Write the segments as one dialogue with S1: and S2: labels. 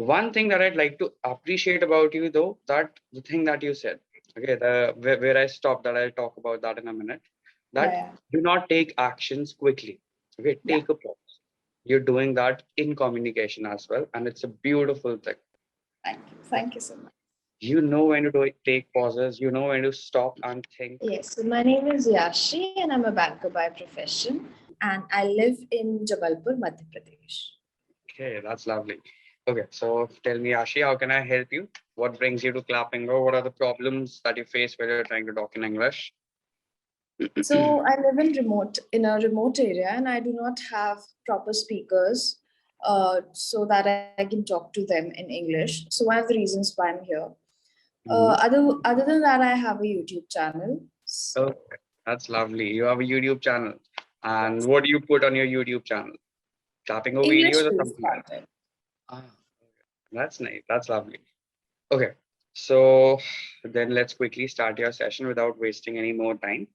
S1: One thing that I'd like to appreciate about you, though, that the thing that you said, okay, where I stopped, that I'll talk about that in a minute,
S2: Yeah,
S1: that
S2: yeah,
S1: do not take actions quickly. Okay,
S2: yeah.
S1: take a pause. You're doing that in communication as well, and it's a beautiful thing.
S2: Thank you. Thank you so much.
S1: You know when to take pauses, you know when to stop and think.
S2: Yes, so my name is Yashee and I'm a banker by profession and I live in Jabalpur, Madhya Pradesh.
S1: Okay, that's lovely. Okay, so tell me, Ashi, how can I help you? What brings you to Clapingo? What are the problems that you face when you're trying to talk in English?
S2: So I live in a remote area and I do not have proper speakers so that I can talk to them in English. So one of the reasons why I'm here.
S1: Mhm.
S2: Other than that, I have a YouTube channel.
S1: Okay,
S2: So
S1: that's lovely. You have a YouTube channel. And
S2: yes,
S1: what do you put on your YouTube channel? Clapingo
S2: English
S1: videos or
S2: based
S1: something else?
S2: content.
S1: Ah, that's nice. That's lovely. Okay, so then let's quickly start your session without wasting any more time.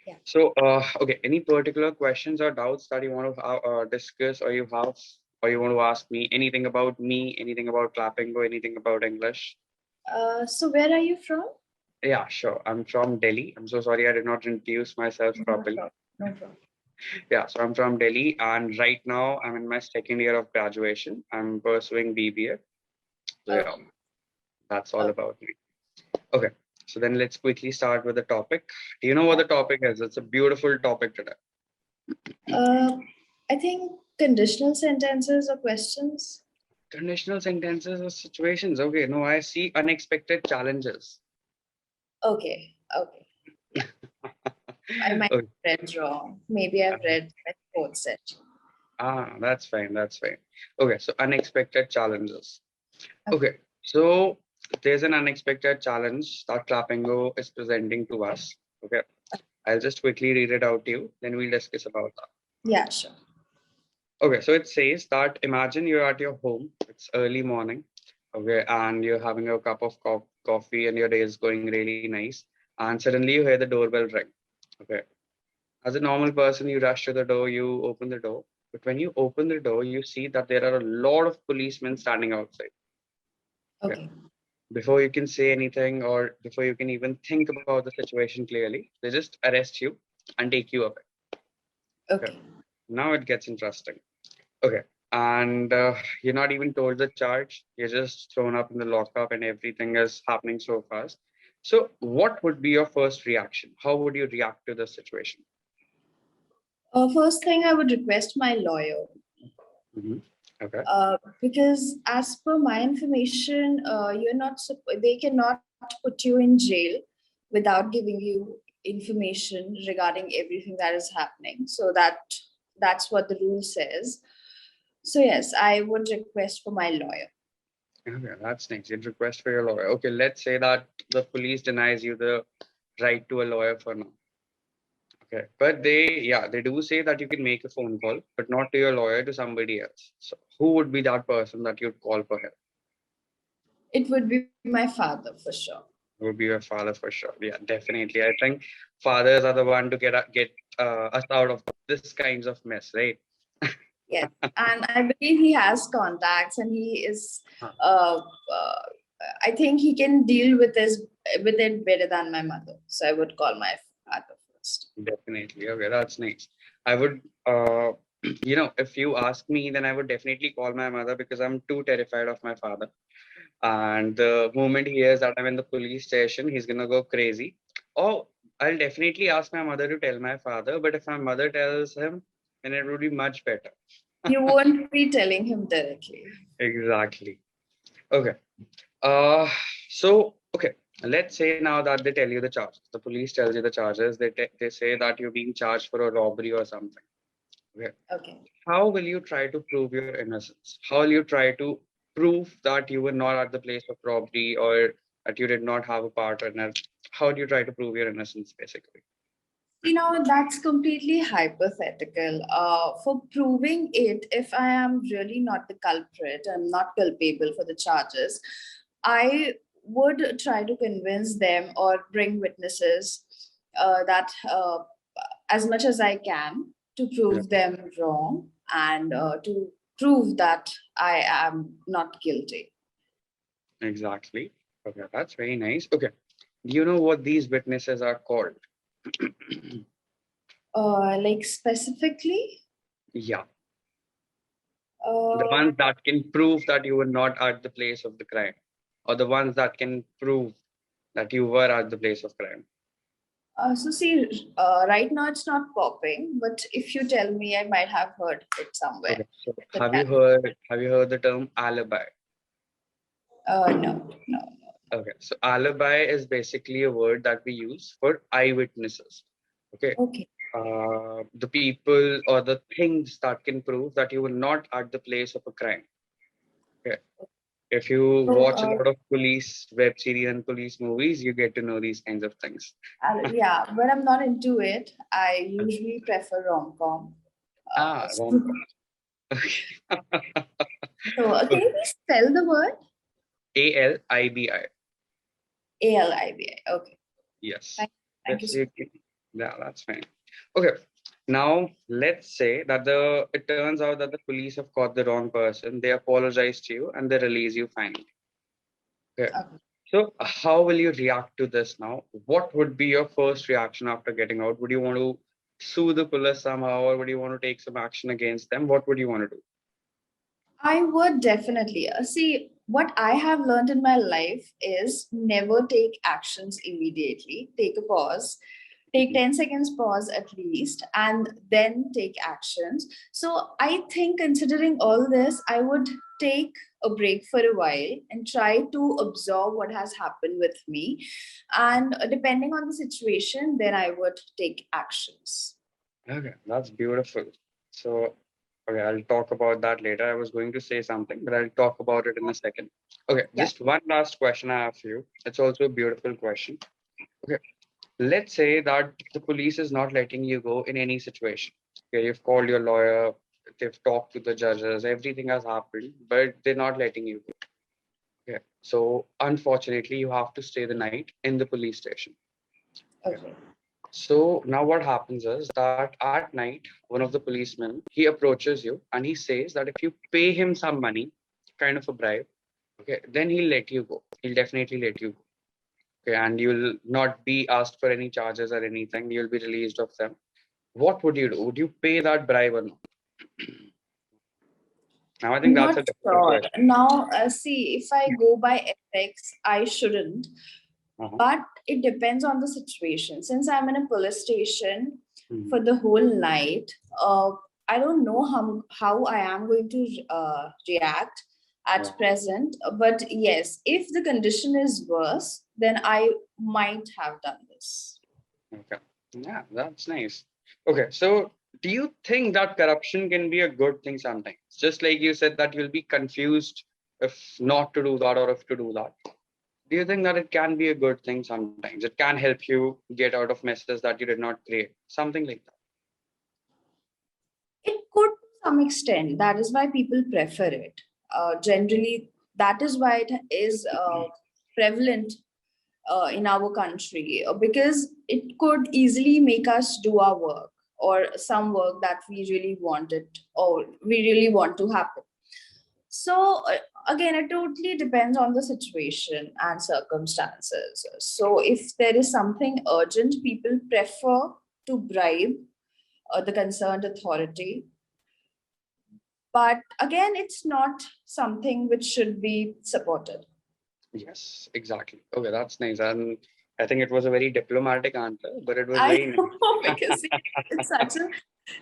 S2: Yeah.
S1: So, okay, any particular questions or doubts that you want to discuss, or you want to ask me, anything about clapping, or anything about English?
S2: So where are you from?
S1: Yeah, sure. I'm from Delhi. I'm so sorry I did not introduce myself
S2: No
S1: properly.
S2: problem. No problem.
S1: Yeah, so I'm from Delhi, and right now I'm in my second year of graduation. I'm pursuing BBA. So yeah,
S2: Okay.
S1: that's all
S2: Okay.
S1: about me. Okay, so then let's quickly start with the topic. Do you know what
S2: Yeah.
S1: the topic is? It's a beautiful topic today.
S2: Uh, I think conditional sentences or questions.
S1: Conditional sentences or situations. Okay, no, I see unexpected challenges.
S2: Okay. Okay. Yeah. I might
S1: Okay.
S2: have read wrong. Maybe I've read my fourth session.
S1: That's fine. That's fine. Okay, so unexpected challenges.
S2: Okay.
S1: Okay, so there's an unexpected challenge that Clapingo is presenting to us. Okay, I'll just quickly read it out to you, then we'll discuss about that.
S2: Yeah, sure.
S1: Okay, so it says that imagine you're at your home, it's early morning, okay, and you're having a cup of coffee and your day is going really nice, and suddenly you hear the doorbell ring. Okay, as a normal person, you rush to the door, you open the door, but when you open the door, you see that there are a lot of policemen standing outside. Okay,
S2: Okay.
S1: before you can say anything or before you can even think about the situation clearly, they just arrest you and take you away. Okay,
S2: Okay.
S1: now it gets interesting. Okay. And you're not even told the charge. You're just thrown up in the lockup and everything is happening so fast. So, what would be your first reaction? How would you react to the situation?
S2: First thing, I would request my lawyer
S1: Hmm. Okay.
S2: because, as per my information, they cannot put you in jail without giving you information regarding everything that is happening. So that's what the rule says. So yes, I would request for my lawyer.
S1: Okay, that's nice. You'd request for your lawyer. Okay, let's say that the police denies you the right to a lawyer for now. Okay. But they do say that you can make a phone call, but not to your lawyer, to somebody else. So, who would be that person that you'd call for help?
S2: It would be my father for sure.
S1: Would be your father for sure. Yeah, definitely. I think fathers are the one to get us out of this kinds of mess, right?
S2: Yes, and I believe he has contacts, and he is.
S1: Huh.
S2: I think he can deal with it better than my mother. So I would call my father first.
S1: Definitely. Okay, that's nice. I would, if you ask me, then I would definitely call my mother because I'm too terrified of my father. And the moment he hears that I'm in the police station, he's gonna go crazy. Oh, I'll definitely ask my mother to tell my father, but if my mother tells him, then it would be much better.
S2: You won't be telling him directly.
S1: Exactly. Okay. Uh, so okay. Let's say now that they tell you the charges. The police tells you the charges. They say that you're being charged for a robbery or something. Okay.
S2: Okay.
S1: How will you try to prove your innocence? How will you try to prove that you were not at the place of robbery or that you did not have a part in it? How do you try to prove your innocence, basically?
S2: That's completely hypothetical. For proving it, if I am really not the culprit, I'm not culpable for the charges, I would try to convince them or bring witnesses that as much as I can to
S1: Yeah.
S2: prove them wrong and to prove that I am not guilty.
S1: Exactly. Okay, that's very nice. Okay. Do you know what these witnesses are called?
S2: Like specifically,
S1: Yeah. The
S2: uh,
S1: ones that can prove that you were not at the place of the crime, or the ones that can prove that you were at the place of crime.
S2: so see, right now it's not popping, but if you tell me, I might have heard it somewhere.
S1: Okay. So
S2: But
S1: have you heard the term alibi?
S2: no, no.
S1: Okay. So alibi is basically a word that we use for eyewitnesses. Okay.
S2: Okay.
S1: The people or the things that can prove that you were not at the place of a crime. Okay. If you
S2: So,
S1: watch a lot of police web series and police movies, you get to know these kinds of things.
S2: yeah, but I'm not into it. I usually prefer rom-com. So,
S1: Rom-com.
S2: can you please spell the word?
S1: ALIBI.
S2: ALIBI. Okay.
S1: Yes.
S2: Thank you
S1: Yes,
S2: so much.
S1: yeah, that's fine. Okay. Now let's say that it turns out that the police have caught the wrong person. They apologize to you and they release you finally. Okay.
S2: Okay.
S1: So how will you react to this now? What would be your first reaction after getting out? Would you want to sue the police somehow, or would you want to take some action against them? What would you want to do?
S2: I would definitely. See, what I have learned in my life is never take actions immediately. Take a pause, take
S1: Mhm.
S2: 10 seconds pause at least, and then take actions. So I think considering all this, I would take a break for a while and try to absorb what has happened with me. And depending on the situation, then I would take actions.
S1: Okay, that's beautiful. So, okay, I'll talk about that later. I was going to say something, but I'll talk about it in a second. Okay,
S2: Yeah.
S1: just one last question I have for you. It's also a beautiful question. Okay, let's say that the police is not letting you go in any situation. Okay, you've called your lawyer, they've talked to the judges, everything has happened, but they're not letting you go. Okay, so unfortunately, you have to stay the night in the police station. Okay.
S2: Okay.
S1: So now what happens is that at night, one of the policemen, he approaches you and he says that if you pay him some money, kind of a bribe, okay, then he'll let you go. He'll definitely let you go. Okay, and you'll not be asked for any charges or anything. You'll be released of them. What would you do? Would you pay that bribe or not? Now I think
S2: I'm
S1: that's
S2: not
S1: a difficult
S2: sure.
S1: question.
S2: Now, see, if I go by ethics, I shouldn't.
S1: Uh-huh.
S2: But it depends on the situation. Since I'm in a police station for
S1: Mhm.
S2: the whole night, I don't know how I am going to react at
S1: Yeah.
S2: present. But yes, if the condition is worse, then I might have done this.
S1: Okay. Yeah, that's nice. Okay, so do you think that corruption can be a good thing sometimes? Just like you said that you'll be confused if not to do that or if to do that. Do you think that it can be a good thing sometimes? It can help you get out of messes that you did not create. Something like that.
S2: It could to some extent. That is why people prefer it. Generally, that is why it is prevalent in our country because it could easily make us do our work or some work that we really wanted or we really want to happen. So again, it totally depends on the situation and circumstances. So if there is something urgent, people prefer to bribe the concerned authority, but again, it's not something which should be supported.
S1: Yes, exactly. Okay, that's nice. And I think it was a very diplomatic answer, but it was
S2: I
S1: very
S2: know
S1: nice.
S2: because it's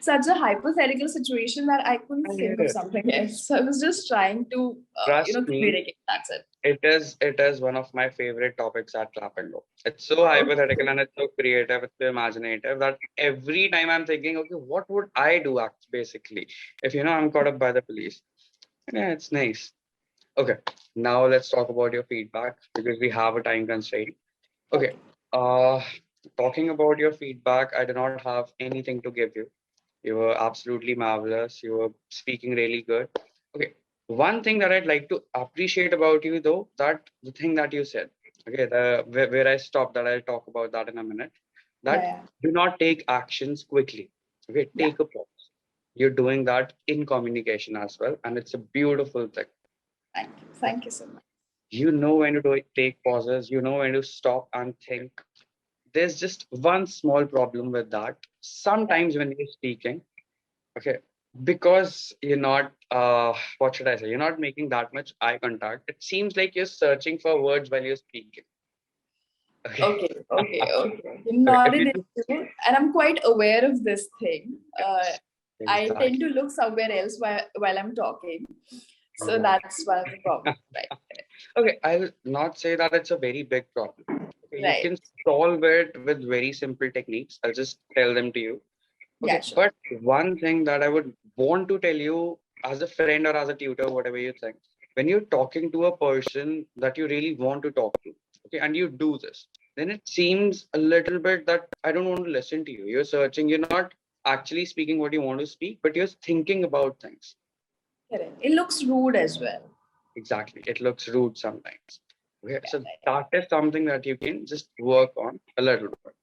S2: such a hypothetical situation that I couldn't
S1: I
S2: think
S1: hear
S2: of
S1: it.
S2: something else. So I was just trying to,
S1: Trust me,
S2: communicate. That's it.
S1: it is one of my favorite topics at Clapingo. It's so hypothetical and it's so creative, it's so imaginative that every time I'm thinking, okay, what would I do act basically if I'm caught up by the police? Yeah, it's nice. Okay, now let's talk about your feedback because we have a time constraint. Okay,
S2: Okay.
S1: uh, talking about your feedback, I do not have anything to give you. You were absolutely marvelous. You were speaking really good. Okay. One thing that I'd like to appreciate about you, though, that the thing that you said, okay, where I stopped, that I'll talk about that in a minute,
S2: Yeah,
S1: that
S2: yeah,
S1: do not take actions quickly. Okay,
S2: yeah.
S1: take a pause. you're doing that in communication as well, and it's a beautiful thing.
S2: Thank you. Thank you so much.
S1: You know when to take pauses, you know when to stop and think. There's just one small problem with that. Sometimes when you're speaking, okay, because you're not, what should I say? You're not making that much eye contact. It seems like you're searching for words while you're speaking. Okay.
S2: Okay. You
S1: Okay. If
S2: nodded
S1: you
S2: it
S1: just,
S2: too, and I'm quite aware of this thing.
S1: yes,
S2: I tend
S1: exactly.
S2: to look somewhere else while I'm talking. So
S1: Exactly.
S2: that's one of the problems, right?
S1: Okay, I'll not say that it's a very big problem. Okay, you
S2: Right.
S1: can solve it with very simple techniques. I'll just tell them to you.
S2: Yeah,
S1: Okay,
S2: sure.
S1: but one thing that I would want to tell you as a friend or as a tutor, whatever you think, when you're talking to a person that you really want to talk to, okay, and you do this, then it seems a little bit that I don't want to listen to you. You're searching, you're not actually speaking what you want to speak, but you're thinking about things.
S2: Correct. It looks rude as well.
S1: Exactly. It looks rude sometimes. Okay,
S2: Yeah,
S1: so
S2: right.
S1: that is something that you can just work on a little bit.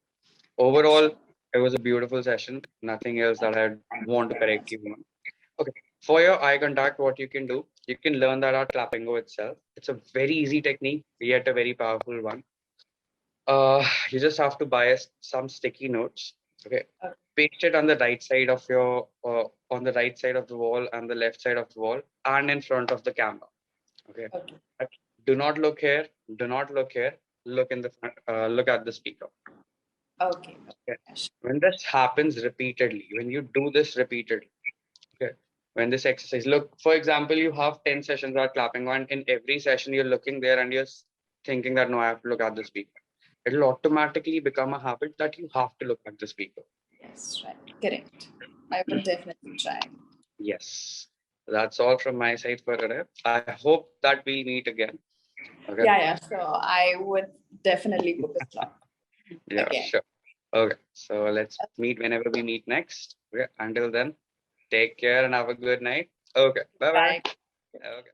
S1: Overall,
S2: Sure.
S1: it was a beautiful session. Nothing else that I
S2: Thank you
S1: want to
S2: very
S1: correct
S2: much.
S1: you on. Okay. For your eye contact, what you can do, you can learn that at Clapingo itself. It's a very easy technique, yet a very powerful one. You just have to buy some sticky notes. Okay.
S2: Okay.
S1: Paste it on the right side of your, on the right side of the wall and the left side of the wall, and in front of the camera. Okay.
S2: Okay.
S1: But do not look here. Do not look here. Look in the front. Look at the speaker.
S2: Okay.
S1: Okay.
S2: Yeah, sure.
S1: When this happens repeatedly, when you do this repeatedly, okay, when this exercise, look, for example, you have 10 sessions are clapping on, in every session you're looking there and you're thinking that no, I have to look at the speaker. It'll automatically become a habit that you have to look at the speaker.
S2: Yes, right. Correct. I would definitely try.
S1: Yes. That's all from my side for today. I hope that we meet again. Okay.
S2: Yeah. So I would definitely book a slot
S1: Yeah,
S2: again.
S1: sure. Okay. So let's meet whenever we meet next. Okay. Until then, take care and have a good night. Okay. Bye bye.
S2: Bye.
S1: Okay.